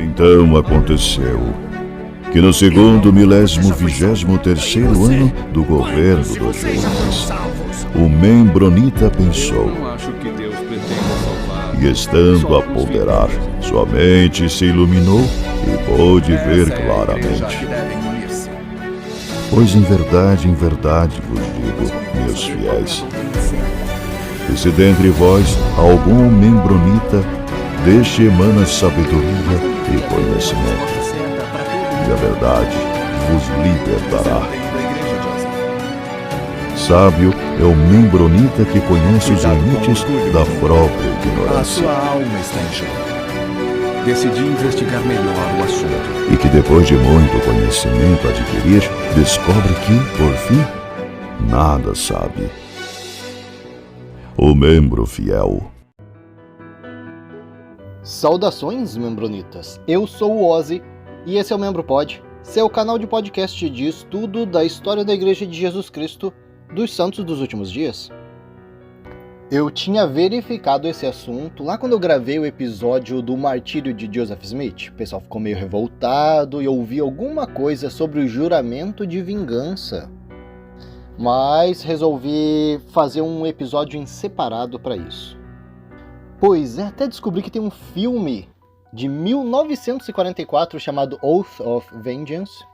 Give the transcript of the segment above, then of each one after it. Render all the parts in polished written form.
Então aconteceu que no segundo 1023º ano do governo do Jonas, o Membronita pensou, e estando a ponderar, sua mente se iluminou e pôde ver claramente. Pois em verdade vos digo, meus fiéis, que se dentre vós algum membronita, deste emana sabedoria e conhecimento, e a verdade vos libertará. Sábio é o membronita que conhece os limites da própria ignorância. A sua alma está em jogo. Decidi investigar melhor o assunto. E que depois de muito conhecimento adquirir, descobre que, por fim, nada sabe. O membro fiel. Saudações, membronitas! Eu sou o Ozzy e esse é o Membro Pod, seu canal de podcast de estudo da história da Igreja de Jesus Cristo dos Santos dos Últimos Dias. Eu tinha verificado esse assunto lá quando eu gravei o episódio do martírio de Joseph Smith. O pessoal ficou meio revoltado e eu ouvi alguma coisa sobre o juramento de vingança. Mas resolvi fazer um episódio em separado para isso. Pois é, até descobri que tem um filme de 1944 chamado Oath of Vengeance.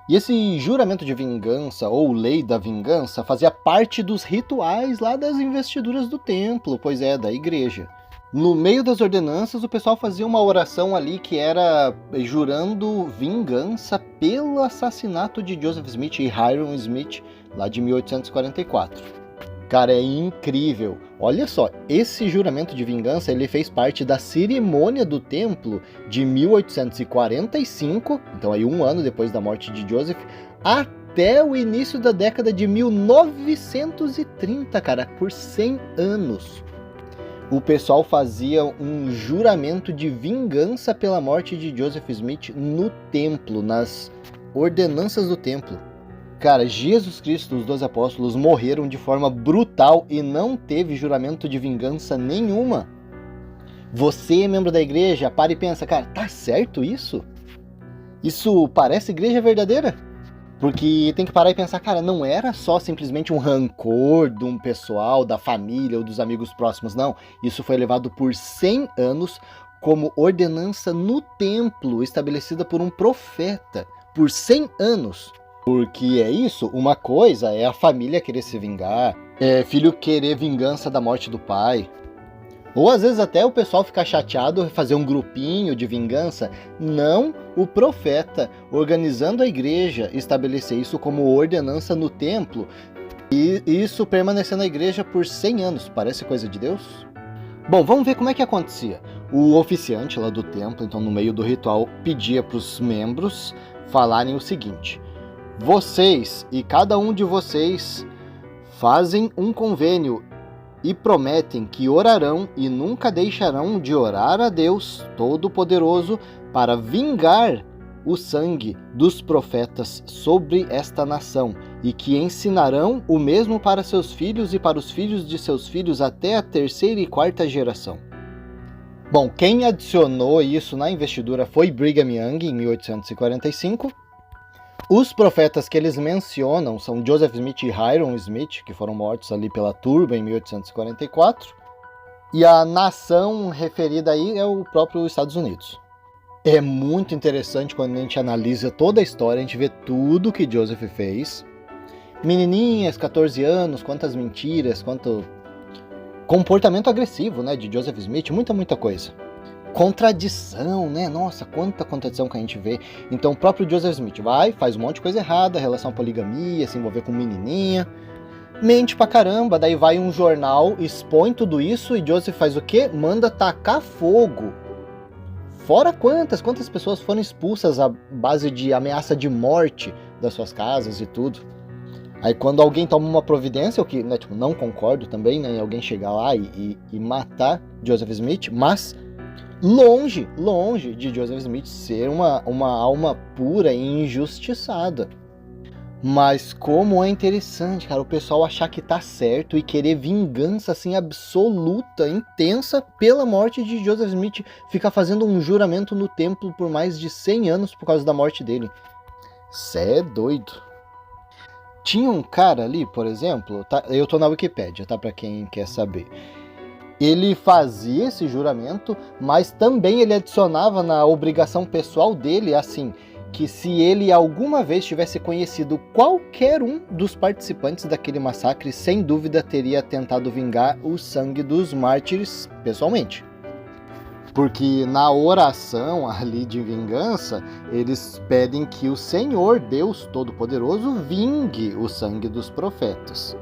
E esse juramento de vingança, ou lei da vingança, fazia parte dos rituais lá das investiduras do templo, pois é, da igreja. No meio das ordenanças, o pessoal fazia uma oração ali que era jurando vingança pelo assassinato de Joseph Smith e Hyrum Smith, lá de 1844. Cara, é incrível. Olha só, esse juramento de vingança ele fez parte da cerimônia do templo de 1845, então aí um ano depois da morte de Joseph, até o início da década de 1930, cara, por 100 anos. O pessoal fazia um juramento de vingança pela morte de Joseph Smith no templo, nas ordenanças do templo. Cara, Jesus Cristo, os 12 apóstolos, morreram de forma brutal e não teve juramento de vingança nenhuma. Você, membro da igreja, para e pensa, cara, tá certo isso? Isso parece igreja verdadeira? Porque tem que parar e pensar, cara, não era só simplesmente um rancor de um pessoal, da família ou dos amigos próximos, não. Isso foi levado por 100 anos como ordenança no templo, estabelecida por um profeta, por 100 anos. Porque é isso, uma coisa é a família querer se vingar, é filho querer vingança da morte do pai. Ou às vezes até o pessoal ficar chateado e fazer um grupinho de vingança. Não o profeta, organizando a igreja, estabelecer isso como ordenança no templo. E isso permanecer na igreja por 100 anos. Parece coisa de Deus? Bom, vamos ver como é que acontecia. O oficiante lá do templo, então no meio do ritual, pedia para os membros falarem o seguinte: vocês e cada um de vocês fazem um convênio e prometem que orarão e nunca deixarão de orar a Deus Todo-Poderoso para vingar o sangue dos profetas sobre esta nação e que ensinarão o mesmo para seus filhos e para os filhos de seus filhos até a 3ª e 4ª geração. Bom, quem adicionou isso na investidura foi Brigham Young em 1845. Os profetas que eles mencionam são Joseph Smith e Hyrum Smith, que foram mortos ali pela turba em 1844. E a nação referida aí é o próprio Estados Unidos. É muito interessante quando a gente analisa toda a história, a gente vê tudo que Joseph fez. Menininhas, 14 anos, quantas mentiras, quanto comportamento agressivo, né, de Joseph Smith, muita coisa. Contradição, né? Nossa, quanta contradição que a gente vê. Então o próprio Joseph Smith faz um monte de coisa errada, relação à poligamia, se envolver com menininha, mente pra caramba, daí vai um jornal, expõe tudo isso e Joseph faz o quê? Manda tacar fogo. Fora quantas pessoas foram expulsas à base de ameaça de morte das suas casas e tudo. Aí quando alguém toma uma providência, o que, né, tipo, não concordo também, né, alguém chegar lá e matar Joseph Smith, mas longe de Joseph Smith ser uma alma pura e injustiçada. Mas como é interessante, cara, o pessoal achar que tá certo e querer vingança, assim, absoluta, intensa, pela morte de Joseph Smith. Ficar fazendo um juramento no templo por mais de 100 anos por causa da morte dele. Cê é doido. Tinha um cara ali, por exemplo, tá, eu tô na Wikipédia, tá, pra quem quer saber. Ele fazia esse juramento, mas também ele adicionava na obrigação pessoal dele, assim, que se ele alguma vez tivesse conhecido qualquer um dos participantes daquele massacre, sem dúvida teria tentado vingar o sangue dos mártires pessoalmente. Porque na oração ali de vingança, eles pedem que o Senhor, Deus Todo-Poderoso, vingue o sangue dos profetas.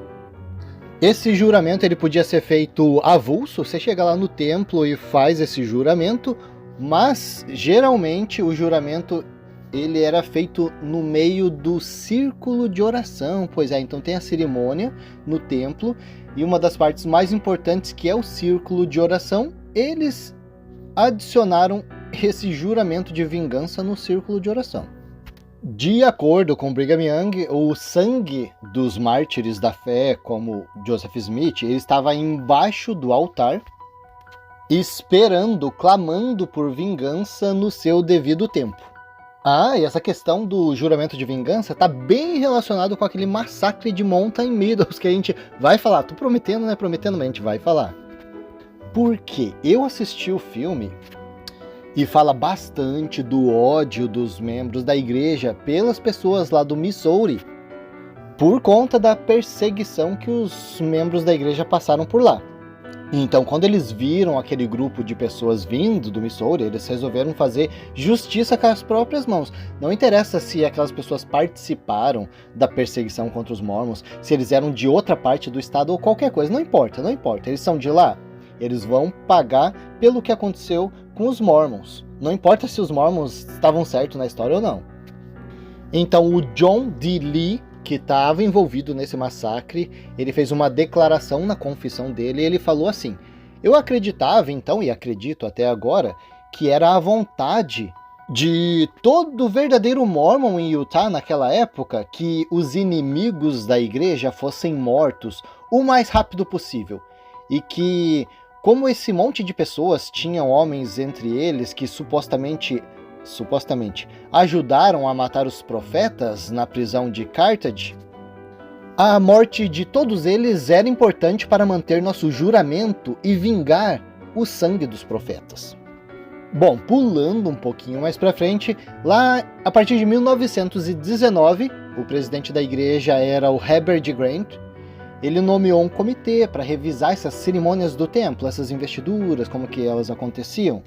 Esse juramento ele podia ser feito avulso, você chega lá no templo e faz esse juramento, mas geralmente o juramento ele era feito no meio do círculo de oração. Pois é, então tem a cerimônia no templo, e uma das partes mais importantes, que é o círculo de oração, eles adicionaram esse juramento de vingança no círculo de oração. De acordo com Brigham Young, o sangue dos mártires da fé, como Joseph Smith, ele estava embaixo do altar, esperando, clamando por vingança no seu devido tempo. E essa questão do juramento de vingança tá bem relacionado com aquele massacre de Mountain Meadows que a gente vai falar. Tô prometendo, né? Prometendo, mas a gente vai falar. Porque eu assisti o filme e fala bastante do ódio dos membros da igreja pelas pessoas lá do Missouri, por conta da perseguição que os membros da igreja passaram por lá. Então, quando eles viram aquele grupo de pessoas vindo do Missouri, eles resolveram fazer justiça com as próprias mãos. Não interessa se aquelas pessoas participaram da perseguição contra os Mormons, se eles eram de outra parte do estado ou qualquer coisa, não importa. Eles são de lá, eles vão pagar pelo que aconteceu com os Mormons. Não importa se os Mormons estavam certos na história ou não. Então, o John D. Lee, que estava envolvido nesse massacre, ele fez uma declaração na confissão dele, e ele falou assim: eu acreditava então, e acredito até agora, que era a vontade de todo verdadeiro Mormon em Utah naquela época que os inimigos da igreja fossem mortos o mais rápido possível. E que, como esse monte de pessoas tinham homens entre eles que supostamente ajudaram a matar os profetas na prisão de Carthage, a morte de todos eles era importante para manter nosso juramento e vingar o sangue dos profetas. Bom, pulando um pouquinho mais para frente, lá a partir de 1919, o presidente da igreja era o Heber J. Grant. Ele nomeou um comitê para revisar essas cerimônias do templo, essas investiduras, como que elas aconteciam.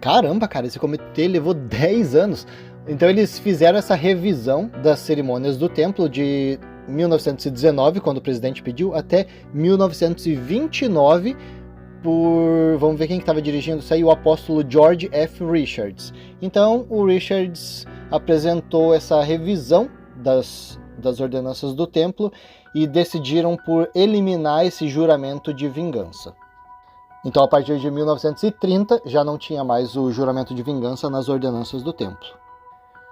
Caramba, cara, esse comitê levou 10 anos. Então eles fizeram essa revisão das cerimônias do templo de 1919, quando o presidente pediu, até 1929, vamos ver quem estava dirigindo isso aí, o apóstolo George F. Richards. Então o Richards apresentou essa revisão das ordenanças do templo e decidiram por eliminar esse juramento de vingança. Então, a partir de 1930, já não tinha mais o juramento de vingança nas ordenanças do templo.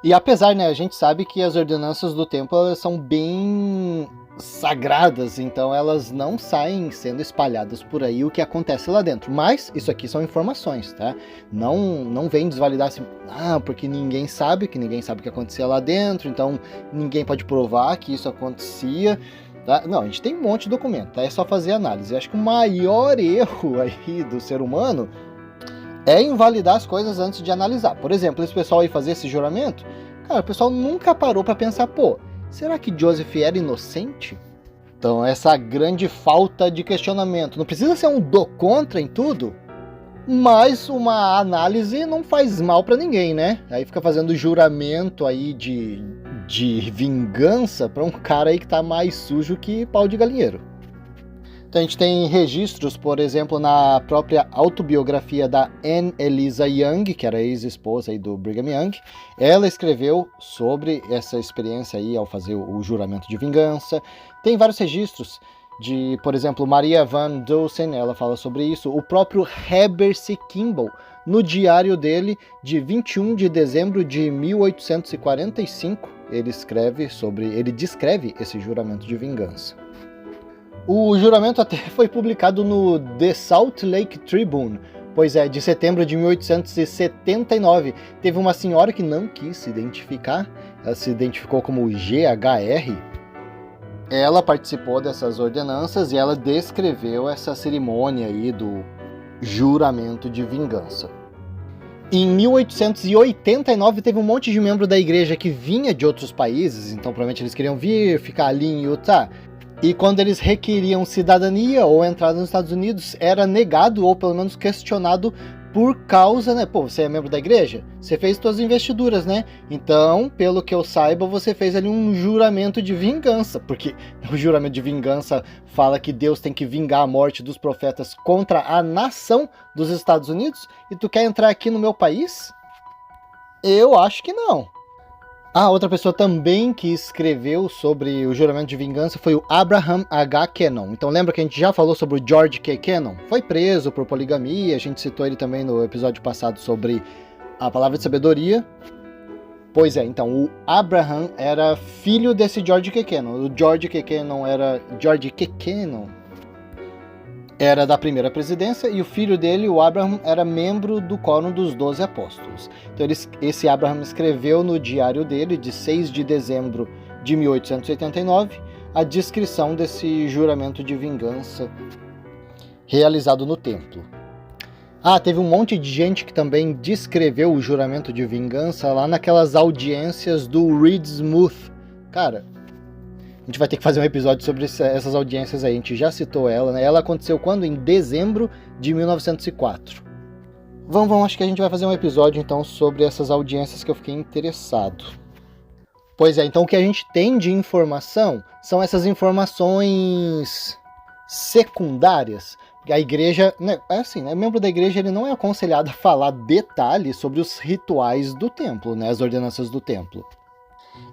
E apesar, né, a gente sabe que as ordenanças do templo elas são bem sagradas, então elas não saem sendo espalhadas por aí o que acontece lá dentro. Mas isso aqui são informações, tá? Não vem desvalidar assim, porque ninguém sabe o que acontecia lá dentro, então ninguém pode provar que isso acontecia. Tá? Não, a gente tem um monte de documento, tá? É só fazer análise. Eu acho que o maior erro aí do ser humano é invalidar as coisas antes de analisar. Por exemplo, esse pessoal aí fazer esse juramento, cara, o pessoal nunca parou para pensar, será que Joseph era inocente? Então, essa grande falta de questionamento. Não precisa ser um do contra em tudo, mas uma análise não faz mal para ninguém, né? Aí fica fazendo juramento aí de vingança para um cara aí que tá mais sujo que pau de galinheiro. Então a gente tem registros, por exemplo, na própria autobiografia da Anne Eliza Young, que era ex-esposa aí do Brigham Young. Ela escreveu sobre essa experiência aí ao fazer o juramento de vingança. Tem vários registros de, por exemplo, Maria Van Dusen, ela fala sobre isso. O próprio Heber C. Kimball, no diário dele de 21 de dezembro de 1845, ele descreve esse juramento de vingança. O juramento até foi publicado no The Salt Lake Tribune, pois é, de setembro de 1879. Teve uma senhora que não quis se identificar, ela se identificou como GHR. Ela participou dessas ordenanças e ela descreveu essa cerimônia aí do juramento de vingança. Em 1889 teve um monte de membro da igreja que vinha de outros países, então provavelmente eles queriam vir, ficar ali em Utah. E quando eles requeriam cidadania ou entrada nos Estados Unidos, era negado ou pelo menos questionado por causa, né? Pô, você é membro da igreja? Você fez suas investiduras, né? Então, pelo que eu saiba, você fez ali um juramento de vingança, porque o juramento de vingança fala que Deus tem que vingar a morte dos profetas contra a nação dos Estados Unidos, e tu quer entrar aqui no meu país? Eu acho que não. Outra pessoa também que escreveu sobre o juramento de vingança foi o Abraham H. Cannon. Então lembra que a gente já falou sobre o George K. Cannon? Foi preso por poligamia, a gente citou ele também no episódio passado sobre a palavra de sabedoria. Pois é, então o Abraham era filho desse George K. Cannon. O George K. Cannon era da primeira presidência, e o filho dele, o Abraham, era membro do Quórum dos 12 Apóstolos. Então esse Abraham escreveu no diário dele, de 6 de dezembro de 1889, a descrição desse juramento de vingança realizado no templo. Teve um monte de gente que também descreveu o juramento de vingança lá naquelas audiências do Reed Smoot. Cara, a gente vai ter que fazer um episódio sobre essas audiências aí, a gente já citou ela, né? Ela aconteceu quando? Em dezembro de 1904. Vamos, acho que a gente vai fazer um episódio então sobre essas audiências que eu fiquei interessado. Pois é, então o que a gente tem de informação são essas informações secundárias. A igreja, né, é assim, né? Membro da igreja ele não é aconselhado a falar detalhes sobre os rituais do templo, né? As ordenanças do templo.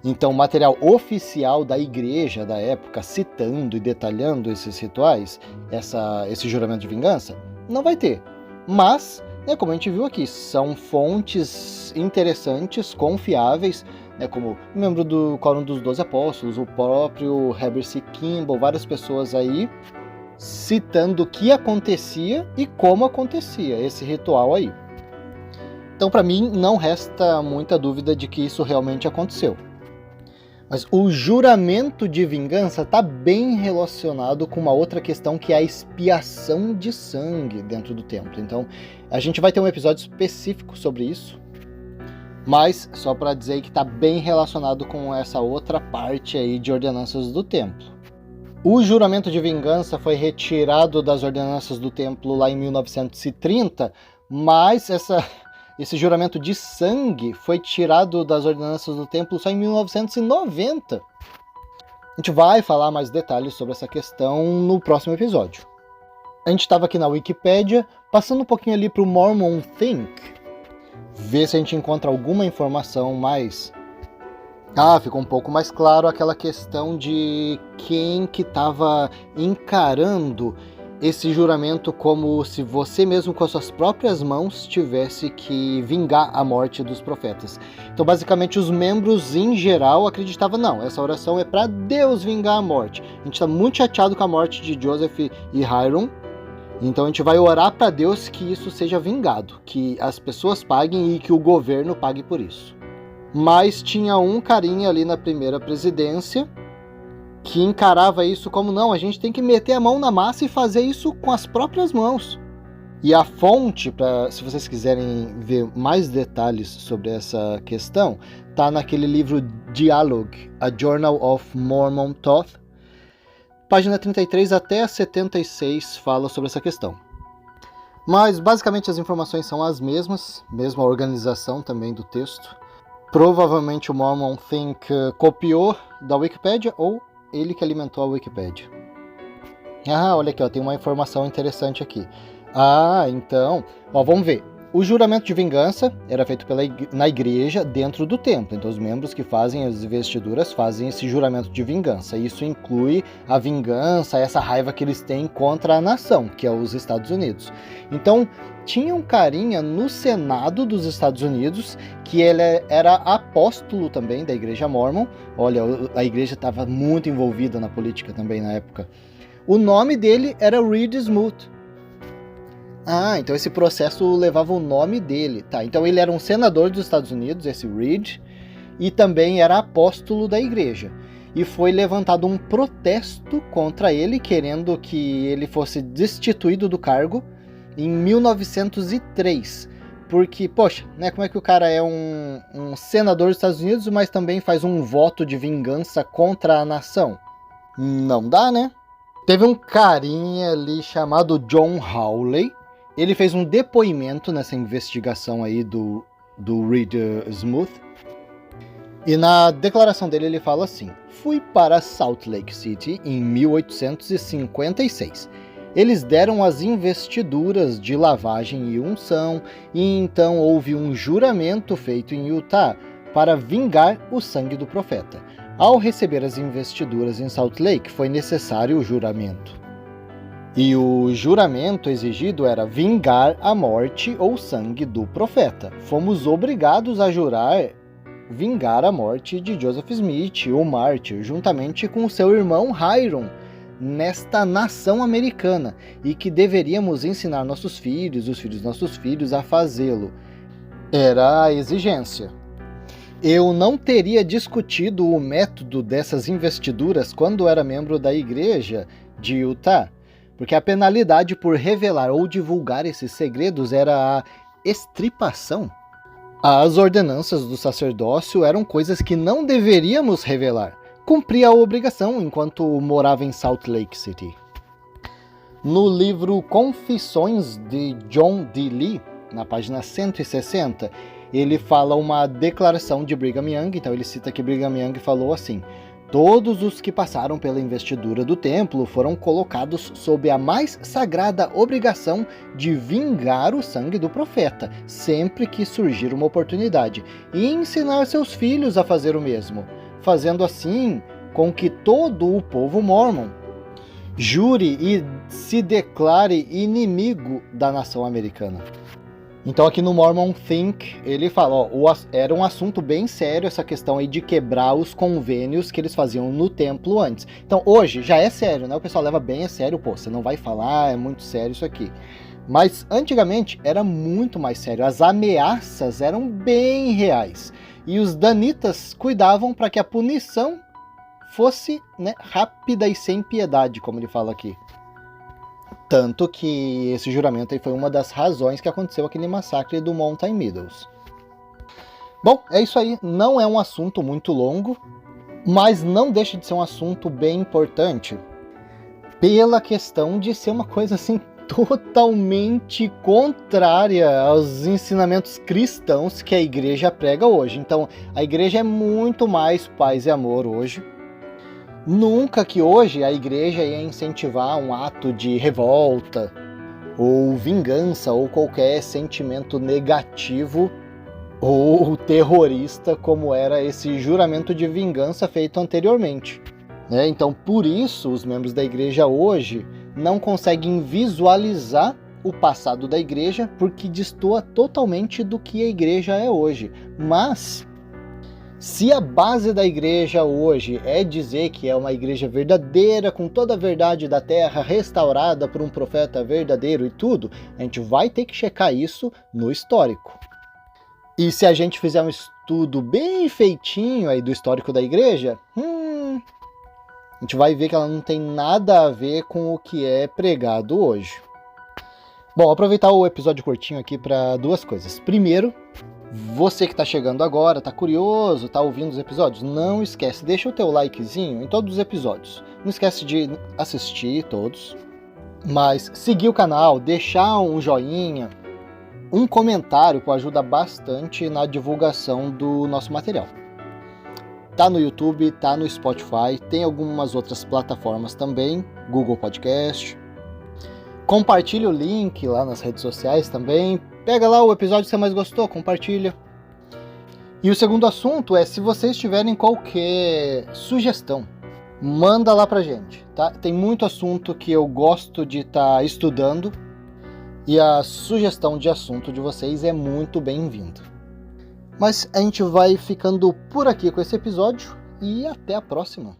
Então, o material oficial da igreja da época, citando e detalhando esses rituais, esse juramento de vingança, não vai ter. Mas, né, como a gente viu aqui, são fontes interessantes, confiáveis, né, como membro do Quórum dos 12 Apóstolos, o próprio Heber C. Kimball, várias pessoas aí, citando o que acontecia e como acontecia esse ritual aí. Então, para mim, não resta muita dúvida de que isso realmente aconteceu. Mas o juramento de vingança está bem relacionado com uma outra questão, que é a expiação de sangue dentro do templo. Então, a gente vai ter um episódio específico sobre isso, mas só para dizer que está bem relacionado com essa outra parte aí de ordenanças do templo. O juramento de vingança foi retirado das ordenanças do templo lá em 1930, mas esse juramento de sangue foi tirado das ordenanças do templo só em 1990. A gente vai falar mais detalhes sobre essa questão no próximo episódio. A gente estava aqui na Wikipédia, passando um pouquinho ali para o Mormon Think, ver se a gente encontra alguma informação mais... ficou um pouco mais claro aquela questão de quem que estava encarando esse juramento como se você mesmo com as suas próprias mãos tivesse que vingar a morte dos profetas. Então basicamente os membros em geral acreditavam, não, essa oração é para Deus vingar a morte. A gente está muito chateado com a morte de Joseph e Hyrum, então a gente vai orar para Deus que isso seja vingado, que as pessoas paguem e que o governo pague por isso. Mas tinha um carinha ali na primeira presidência que encarava isso como, não, a gente tem que meter a mão na massa e fazer isso com as próprias mãos. E a fonte, se vocês quiserem ver mais detalhes sobre essa questão, tá naquele livro Dialogue, A Journal of Mormon Thought, página 33 até 76 fala sobre essa questão. Mas basicamente as informações são as mesmas, mesma organização também do texto. Provavelmente o Mormon Think copiou da Wikipédia ou ele que alimentou a Wikipédia. Olha aqui, tem uma informação interessante aqui. Então, vamos ver. O juramento de vingança era feito na igreja dentro do templo. Então os membros que fazem as investiduras fazem esse juramento de vingança. Isso inclui a vingança, essa raiva que eles têm contra a nação, que é os Estados Unidos. Então tinha um carinha no Senado dos Estados Unidos, que ele era apóstolo também da igreja Mormon. Olha, a igreja estava muito envolvida na política também na época. O nome dele era Reed Smoot. Ah, então esse processo levava o nome dele. Tá, então ele era um senador dos Estados Unidos, esse Reed, e também era apóstolo da igreja. E foi levantado um protesto contra ele, querendo que ele fosse destituído do cargo em 1903. Porque, poxa, né, como é que o cara é um senador dos Estados Unidos, mas também faz um voto de vingança contra a nação? Não dá, né? Teve um carinha ali chamado John Hawley. Ele fez um depoimento nessa investigação aí do Reed Smoot. E na declaração dele ele fala assim: fui para Salt Lake City em 1856. Eles deram as investiduras de lavagem e unção, e então houve um juramento feito em Utah para vingar o sangue do profeta. Ao receber as investiduras em Salt Lake, foi necessário o juramento. E o juramento exigido era vingar a morte ou sangue do profeta. Fomos obrigados a jurar vingar a morte de Joseph Smith, o mártir, juntamente com o seu irmão Hiram, nesta nação americana, e que deveríamos ensinar nossos filhos, os filhos de nossos filhos, a fazê-lo. Era a exigência. Eu não teria discutido o método dessas investiduras quando era membro da igreja de Utah, porque a penalidade por revelar ou divulgar esses segredos era a extirpação. As ordenanças do sacerdócio eram coisas que não deveríamos revelar. Cumpria a obrigação enquanto morava em Salt Lake City. No livro Confissões de John D. Lee, na página 160, ele fala uma declaração de Brigham Young. Então ele cita que Brigham Young falou assim: todos os que passaram pela investidura do templo foram colocados sob a mais sagrada obrigação de vingar o sangue do profeta, sempre que surgir uma oportunidade, e ensinar seus filhos a fazer o mesmo, fazendo assim com que todo o povo mormon jure e se declare inimigo da nação americana. Então aqui no Mormon Think, ele fala, era um assunto bem sério essa questão aí de quebrar os convênios que eles faziam no templo antes. Então hoje já é sério, né? O pessoal leva bem a sério, pô, você não vai falar, é muito sério isso aqui. Mas antigamente era muito mais sério, as ameaças eram bem reais. E os danitas cuidavam para que a punição fosse, né, rápida e sem piedade, como ele fala aqui. Tanto que esse juramento aí foi uma das razões que aconteceu aquele massacre do Mountain Meadows. Bom, é isso aí. Não é um assunto muito longo, mas não deixa de ser um assunto bem importante, pela questão de ser uma coisa assim totalmente contrária aos ensinamentos cristãos que a igreja prega hoje. Então, a igreja é muito mais paz e amor hoje. Nunca que hoje a igreja ia incentivar um ato de revolta, ou vingança, ou qualquer sentimento negativo ou terrorista, como era esse juramento de vingança feito anteriormente. Então, por isso, os membros da igreja hoje não conseguem visualizar o passado da igreja, porque destoa totalmente do que a igreja é hoje. Mas se a base da igreja hoje é dizer que é uma igreja verdadeira, com toda a verdade da terra, restaurada por um profeta verdadeiro e tudo, a gente vai ter que checar isso no histórico. E se a gente fizer um estudo bem feitinho aí do histórico da igreja, a gente vai ver que ela não tem nada a ver com o que é pregado hoje. Bom, aproveitar o episódio curtinho aqui para duas coisas. Primeiro, você que está chegando agora, está curioso, está ouvindo os episódios, não esquece, deixa o teu likezinho em todos os episódios. Não esquece de assistir todos, mas seguir o canal, deixar um joinha, um comentário que ajuda bastante na divulgação do nosso material. Tá no YouTube, tá no Spotify, tem algumas outras plataformas também, Google Podcast. Compartilhe o link lá nas redes sociais também. Pega lá o episódio que você mais gostou, compartilha. E o segundo assunto é, se vocês tiverem qualquer sugestão, manda lá pra gente, tá? Tem muito assunto que eu gosto de estar estudando e a sugestão de assunto de vocês é muito bem-vinda. Mas a gente vai ficando por aqui com esse episódio e até a próxima.